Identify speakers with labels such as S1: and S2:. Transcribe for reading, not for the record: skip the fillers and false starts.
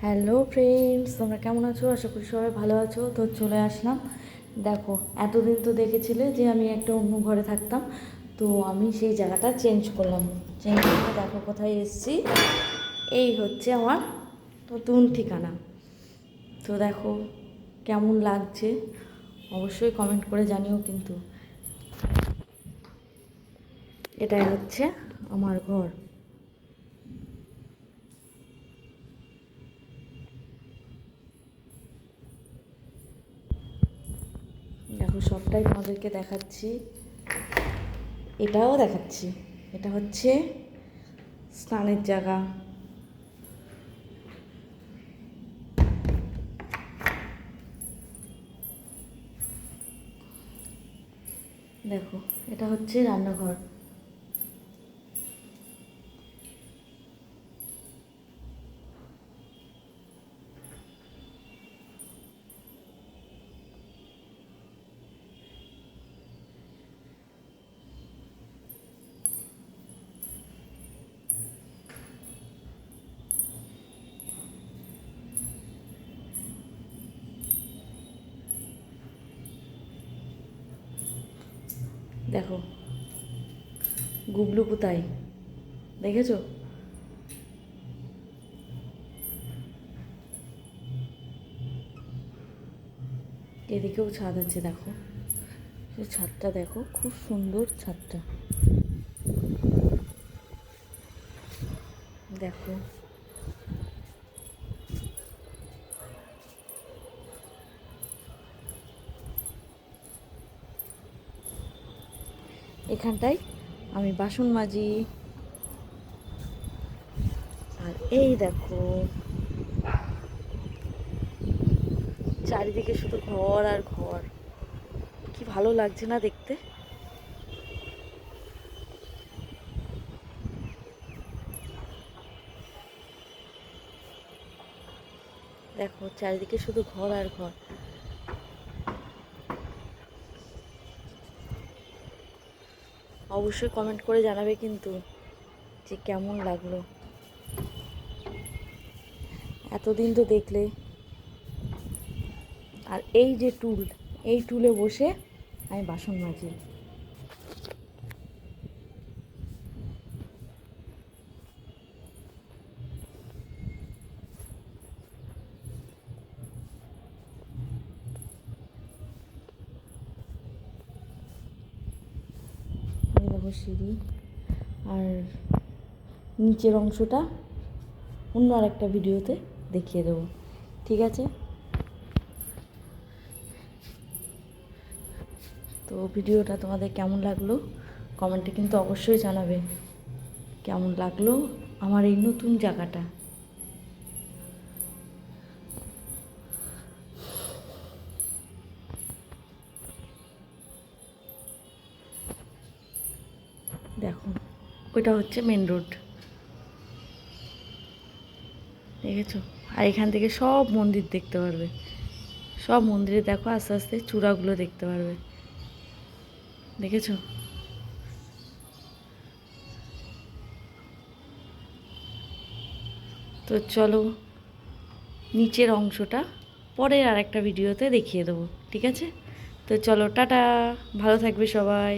S1: Hello friends, তোমরা কেমন আছো? আশা করি সবাই ভালো আছো। তো চলে আসলাম। দেখো, এতদিন তো দেখেছিলে যে আমি একটা অন্য ঘরে থাকতাম, তো আমি সেই জায়গাটা চেঞ্জ করলাম। চেঞ্জ করে দেখো কোথায় এসেছি। এই হচ্ছে আমার নতুন ঠিকানা। তো দেখো কেমন লাগছে, অবশ্যই কমেন্ট করে জানিও কিন্তু। এটাই হচ্ছে আমার ঘর। দেখো সবটাই তোমাদেরকে দেখাচ্ছি, এটাও দেখাচ্ছি। এটা হচ্ছে স্নানের জায়গা। দেখো এটা হচ্ছে রান্নাঘর। দেখো গুবলু কোথায়, দেখেছো? এদিকেও ছাদ আছে, দেখো সেই ছাদটা দেখো, খুব সুন্দর ছাদটা। দেখো এখানটায় আমি বাসন মাজি। আর এই দেখো চারিদিকে শুধু ঘর আর ঘর, কি ভালো লাগছে না দেখতে? দেখো চারিদিকে শুধু ঘর আর ঘর। অবশ্যই কমেন্ট করে জানাবে কিন্তু যে কেমন লাগলো। এতদিন তো দেখলে। আর এই যে টুল, এই টুলে বসে আমি বাসন মাজি। এই দেখো সিঁড়ি। আর নিচের অংশটা অন্য আরেকটা ভিডিওতে দেখিয়ে দেবো, ঠিক আছে? তো ভিডিওটা তোমাদের কেমন লাগলো কমেন্টে কিন্তু অবশ্যই জানাবে, কেমন লাগলো আমার এই নতুন জায়গাটা। দেখো ওইটা হচ্ছে মেন রোড, দেখেছো? আর এখান থেকে সব মন্দির দেখতে পারবে, সব মন্দিরে দেখো আস্তে আস্তে চূড়াগুলো দেখতে পারবে, দেখেছো? তো চলো নিচের অংশটা পরের আর একটা ভিডিওতে দেখিয়ে দেবো, ঠিক আছে? তো চলো টাটা, ভালো থাকবে সবাই।